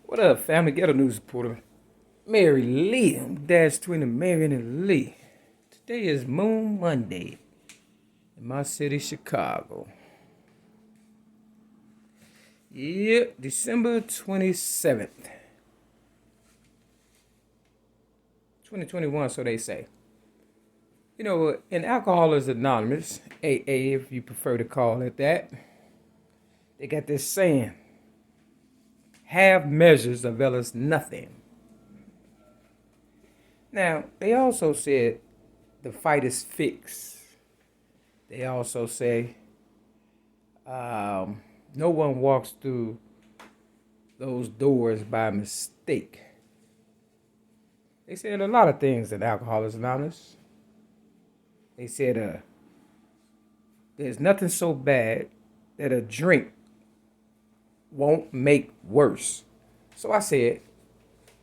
What up, family? Ghetto News Reporter Mary Lee. I'm Dash Twin of Mary and Lee. Today is Moon Monday in my city, Chicago. Yep, December 27th, 2021, so they say. You know, in Alcoholics Anonymous, AA if you prefer to call it that, they got this saying, half measures avail us nothing. Now, they also said the fight is fixed. They also say no one walks through those doors by mistake. They said a lot of things in Alcoholics Anonymous. They said there's nothing so bad that a drink won't make worse. So I said,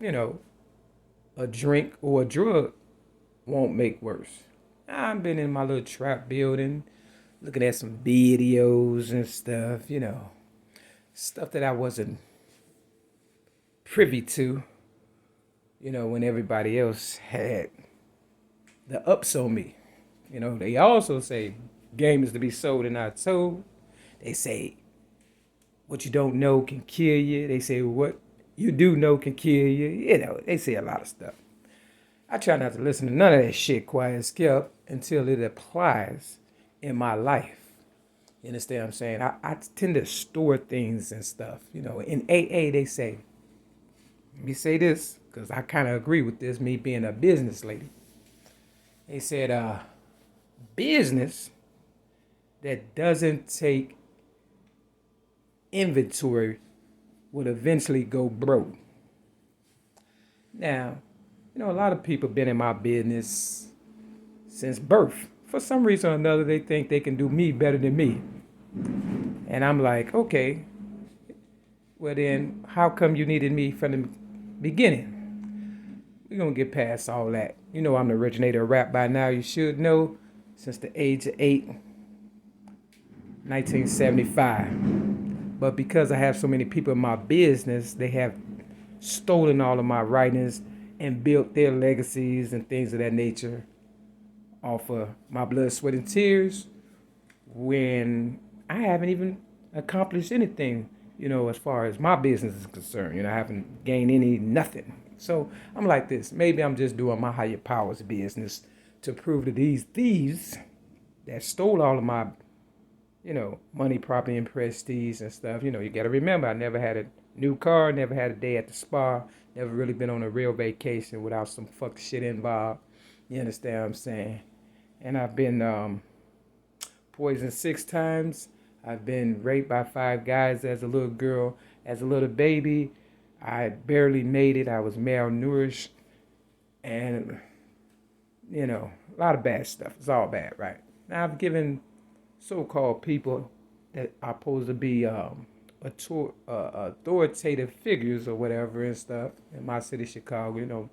a drink or a drug won't make worse. I've been in my little trap building, looking at some videos and stuff, stuff that I wasn't privy to, when everybody else had the ups on me. They also say game is to be sold and not told. They say what you don't know can kill you. They say what you do know can kill you. They say a lot of stuff. I try not to listen to none of that shit quiet as kept until it applies in my life. You understand what I'm saying? I tend to store things and stuff. In AA, they say, let me say this, because I kind of agree with this, me being a business lady. They said, business that doesn't take inventory will eventually go broke. Now, a lot of people been in my business since birth. For some reason or another, they think they can do me better than me. And I'm like, okay, well then, how come you needed me from the beginning? We're going to get past all that. I'm the originator of rap by now. You should know, since the age of 8, 1975. But because I have so many people in my business, they have stolen all of my writings and built their legacies and things of that nature off of my blood, sweat, and tears when I haven't even accomplished anything, as far as my business is concerned. I haven't gained nothing. So I'm like this. Maybe I'm just doing my higher powers business to prove to these thieves that stole all of my, money, property, and prestige and stuff. You got to remember, I never had a new car, never had a day at the spa, never really been on a real vacation without some fuck shit involved. You understand what I'm saying? And I've been poisoned 6 times. I've been raped by 5 guys as a little girl. As a little baby, I barely made it. I was malnourished. And, a lot of bad stuff. It's all bad, right? Now, I've given so-called people that are supposed to be authoritative figures or whatever and stuff in my city, Chicago,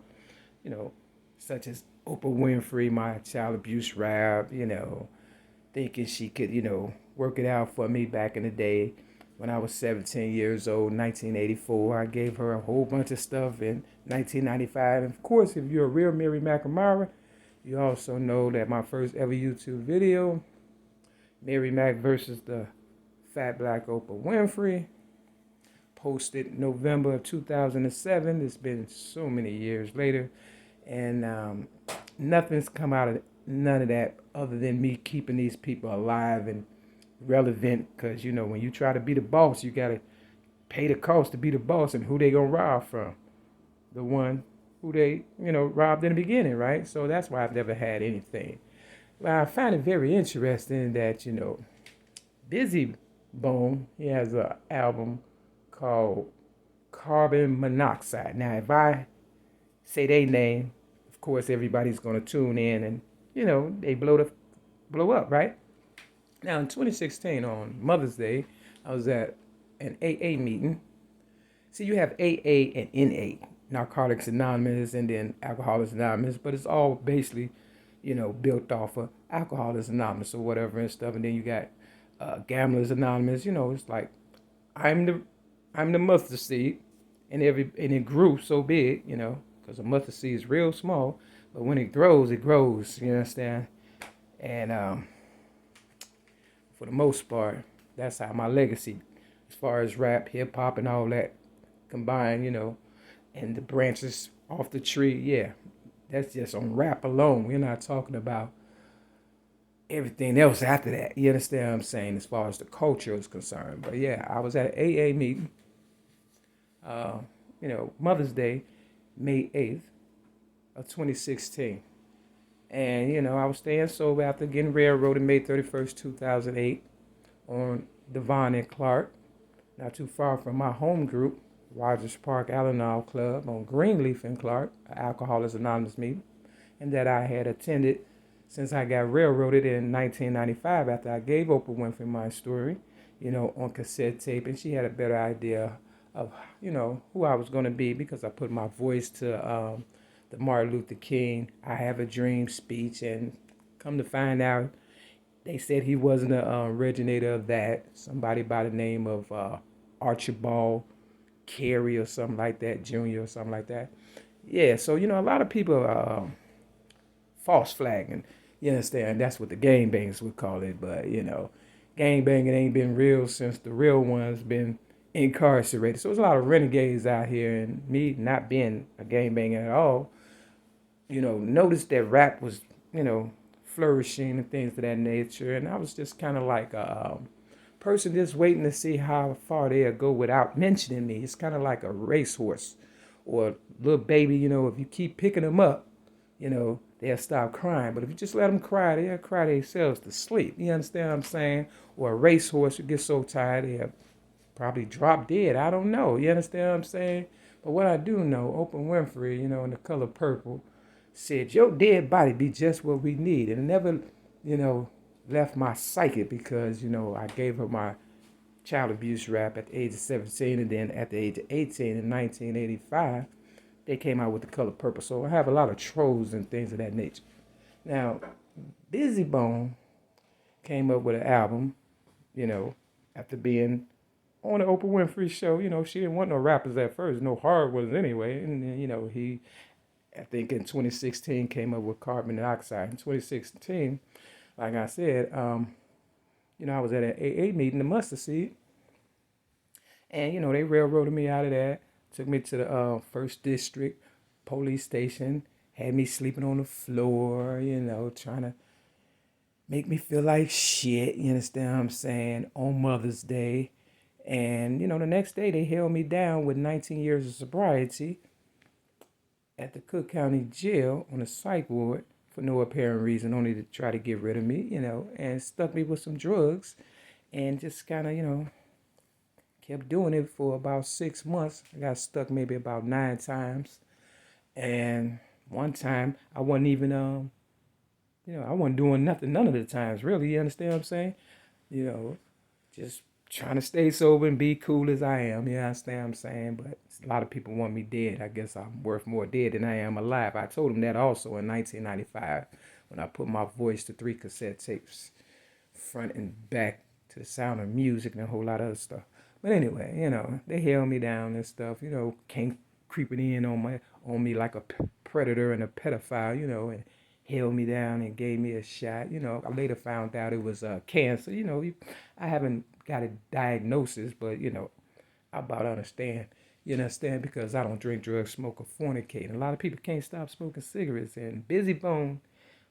such as Oprah Winfrey, my child abuse rap, thinking she could, work it out for me back in the day when I was 17 years old, 1984. I gave her a whole bunch of stuff in 1995. And of course, if you're a real Mary McNamara, you also know that my first ever YouTube video, Mary Mac versus the Fat Black Oprah Winfrey, posted November of 2007. It's been so many years later, and nothing's come out of none of that other than me keeping these people alive and relevant. Because when you try to be the boss, you gotta pay the cost to be the boss. And who they gonna rob from? The one who they robbed in the beginning, right? So that's why I've never had anything. But I find it very interesting that Bizzy Bone, he has an album called Carbon Monoxide. Now, if I say their name, of course, everybody's going to tune in and, they blow up, right? Now, in 2016, on Mother's Day, I was at an AA meeting. See, you have AA and NA, Narcotics Anonymous, and then Alcoholics Anonymous, but it's all basically, built off of Alcoholics Anonymous or whatever and stuff. And then you got Gamblers Anonymous. It's like I'm the mustard seed, and it grew so big, you know, because a mustard seed is real small, but when it grows, it grows. You understand? And for the most part, that's how my legacy, as far as rap, hip hop, and all that combined, you know, and the branches off the tree. Yeah, that's just on rap alone. We're not talking about everything else after that. You understand what I'm saying, as far as the culture is concerned. But yeah, I was at an AA meeting, you know, Mother's Day, May 8th of 2016. And, you know, I was staying sober after getting railroaded May 31st, 2008 on Devon and Clark, not too far from my home group, Rogers Park Allenall Club on Greenleaf and Clark, an Alcoholics Anonymous meeting, and that I had attended since I got railroaded in 1995 after I gave Oprah Winfrey my story, you know, on cassette tape, and she had a better idea of, you know, who I was going to be because I put my voice to the Martin Luther King I Have a Dream speech, and come to find out, they said he wasn't the originator of that. Somebody by the name of Archibald Carey or something like that, Jr. or something like that. Yeah, so, you know, a lot of people false flagging. You understand? That's what the gangbangers would call it. But, you know, gangbanging ain't been real since the real ones been incarcerated. So there's a lot of renegades out here, and me not being a gangbanger at all, you know, noticed that rap was, you know, flourishing and things of that nature. And I was just kind of like a person just waiting to see how far they'll go without mentioning me. It's kind of like a racehorse or a little baby, you know, if you keep picking them up, you know, they'll stop crying. But if you just let them cry, they'll cry themselves to sleep. You understand what I'm saying? Or a racehorse who gets so tired, they'll probably drop dead. I don't know. You understand what I'm saying? But what I do know, Oprah Winfrey, you know, in The Color Purple, said, your dead body be just what we need. And it never, you know, left my psyche because, you know, I gave her my child abuse rap at the age of 17, and then at the age of 18 in 1985, they came out with The Color Purple. So I have a lot of trolls and things of that nature. Now, Bizzy Bone came up with an album, you know, after being on the Oprah Winfrey show. You know, she didn't want no rappers at first, no hard ones anyway. And then, you know, he, I think in 2016, came up with Carbon Dioxide. In 2016, like I said, you know, I was at an AA meeting, the Mustard Seed, and, you know, they railroaded me out of that, took me to the first district police station, had me sleeping on the floor, you know, trying to make me feel like shit, you understand what I'm saying, on Mother's Day. And, you know, the next day they held me down with 19 years of sobriety at the Cook County Jail on a psych ward for no apparent reason, only to try to get rid of me, you know, and stuck me with some drugs and just kind of, you know, kept doing it for about 6 months. I got stuck maybe about 9 times. And one time I wasn't even, you know, I wasn't doing nothing none of the times, really. You understand what I'm saying? You know, just trying to stay sober and be cool as I am. You understand what I'm saying? But a lot of people want me dead. I guess I'm worth more dead than I am alive. I told them that also in 1995 when I put my voice to 3 cassette tapes, front and back, to the sound of music and a whole lot of other stuff. But anyway, you know, they held me down and stuff, you know, came creeping in on me like a predator and a pedophile, you know, and held me down and gave me a shot. You know, I later found out it was cancer. You know, I haven't got a diagnosis, but, you know, I about understand. You understand? Because I don't drink, drugs, smoke, or fornicate. And a lot of people can't stop smoking cigarettes. And Bizzy Bone,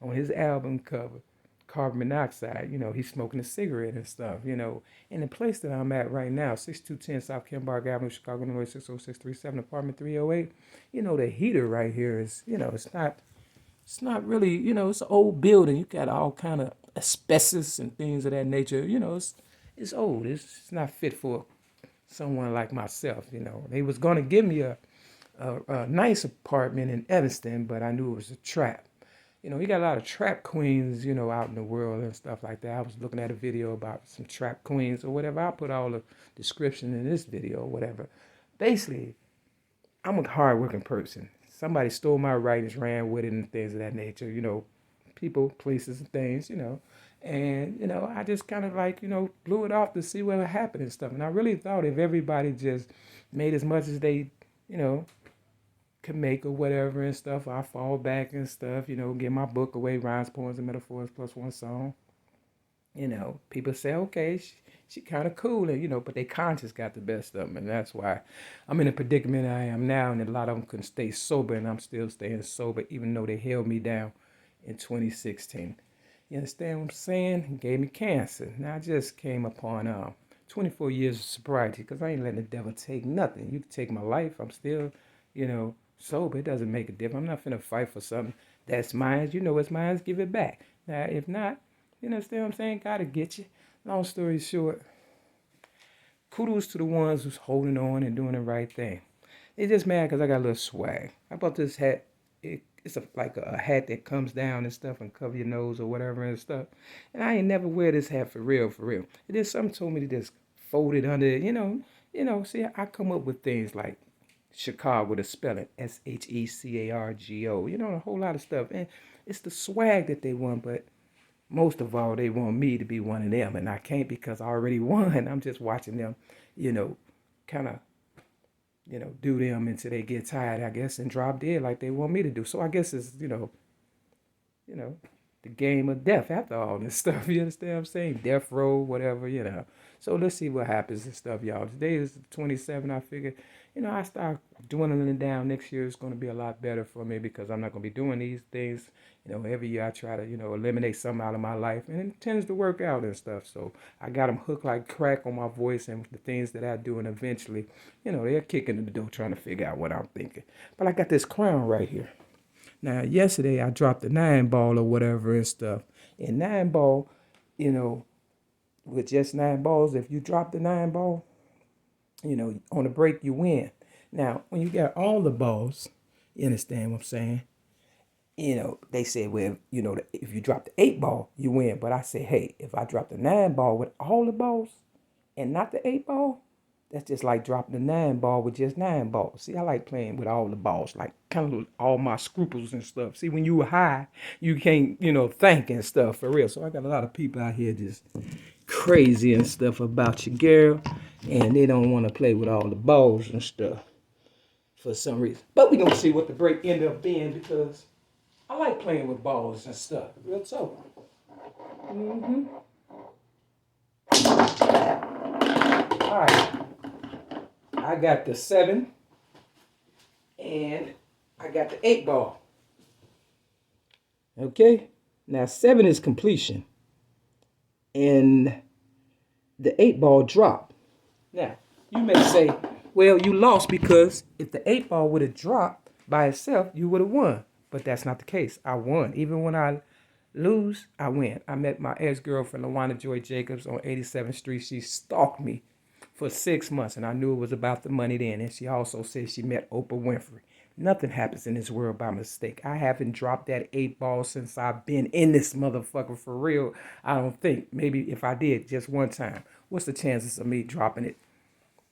on his album cover, Carbon Monoxide, you know, he's smoking a cigarette and stuff, you know. And the place that I'm at right now, 6210 South Kembark Avenue, Chicago, Illinois, 60637, apartment 308, you know, the heater right here is, you know, it's not really, you know, it's an old building. You got all kind of asbestos and things of that nature. You know, it's old. It's not fit for someone like myself, you know. They was going to give me a nice apartment in Evanston, but I knew it was a trap. You know, you got a lot of trap queens, you know, out in the world and stuff like that. I was looking at a video about some trap queens or whatever. I'll put all the description in this video or whatever. Basically, I'm a hardworking person. Somebody stole my writings, ran with it and things of that nature, you know, people, places and things, you know. And, you know, I just kind of like, you know, blew it off to see what would happen and stuff. And I really thought if everybody just made as much as they you know, can make or whatever and stuff. I fall back and stuff, get my book away, rhymes, poems, and metaphors plus one song. People say, okay, she kind of cool, and but they conscience got the best of them, and that's why I'm in the predicament I am now, and a lot of them couldn't stay sober, and I'm still staying sober, even though they held me down in 2016. You understand what I'm saying? It gave me cancer. Now I just came upon 24 years of sobriety, because I ain't letting the devil take nothing. You can take my life. I'm still, sober. It doesn't make a difference. I'm not finna fight for something that's mine. It's mine. Give it back. Now, if not, you understand what I'm saying? Gotta get you. Long story short, kudos to the ones who's holding on and doing the right thing. They just mad because I got a little swag. I bought this hat. It's like a hat that comes down and stuff and cover your nose or whatever and stuff. And I ain't never wear this hat for real, for real. And then something told me to just fold it under it, See, I come up with things like Chicago, the spelling, SHECARGO, a whole lot of stuff. And it's the swag that they want, but most of all, they want me to be one of them, and I can't because I already won. I'm just watching them, kind of, do them until they get tired, I guess, and drop dead like they want me to do. So I guess it's, the game of death after all this stuff. You understand what I'm saying? Death row, whatever. So let's see what happens and stuff, y'all. Today is 27. I figured, I start dwindling down. Next year is going to be a lot better for me because I'm not going to be doing these things. Every year I try to, eliminate something out of my life, and it tends to work out and stuff. So I got them hooked like crack on my voice and the things that I do, and eventually, they're kicking the door trying to figure out what I'm thinking. But I got this crown right here. Now, yesterday I dropped a 9-ball or whatever and stuff. And 9-ball, with just 9 balls, if you drop the 9-ball, on the break, you win. Now, when you got all the balls, you understand what I'm saying? They say, well, if you drop the 8-ball, you win. But I say, hey, if I drop the 9-ball with all the balls and not the 8-ball, that's just like dropping the 9-ball with just 9 balls. See, I like playing with all the balls, like kind of all my scruples and stuff. See, when you were high, you can't, think and stuff for real. So I got a lot of people out here just crazy and stuff about your girl, and they don't want to play with all the balls and stuff for some reason. But we're going to see what the break end up being because I like playing with balls and stuff. Real talk. All right. I got the 7 and I got the 8-ball. Okay? Now 7 is completion. And the 8-ball dropped. Now, you may say, well, you lost because if the 8-ball would have dropped by itself, you would have won. But that's not the case. I won. Even when I lose, I win. I met my ex-girlfriend, LaWanda Joy Jacobs, on 87th Street. She stalked me for 6 months, and I knew it was about the money then. And she also said she met Oprah Winfrey. Nothing happens in this world by mistake. I haven't dropped that 8-ball since I've been in this motherfucker for real. I don't think. Maybe if I did just one time. What's the chances of me dropping it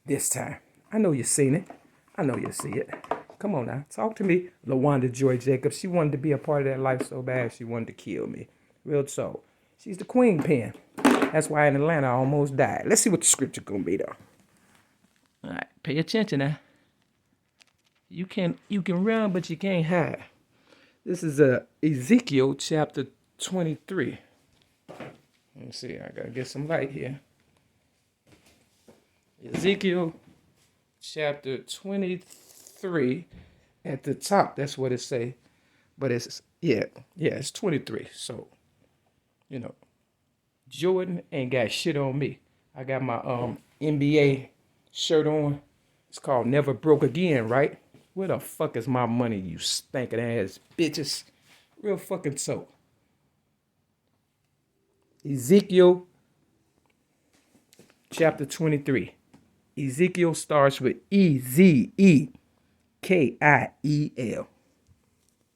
this time? I know you've seen it. I know you'll see it. Come on now. Talk to me, LaWanda Joy Jacobs. She wanted to be a part of that life so bad she wanted to kill me. Real talk. She's the queen pen. That's why in Atlanta I almost died. Let's see what the scripture gonna be though. All right, pay attention now. You can run, but you can't hide. This is Ezekiel chapter 23. Let me see. I gotta get some light here. Ezekiel chapter 23 at the top. That's what it say. But it's it's 23. So, Jordan ain't got shit on me. I got my NBA shirt on. It's called Never Broke Again, right? Where the fuck is my money, you stinking ass bitches? Real fucking so. Ezekiel chapter 23. Ezekiel starts with Ezekiel.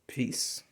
Peace.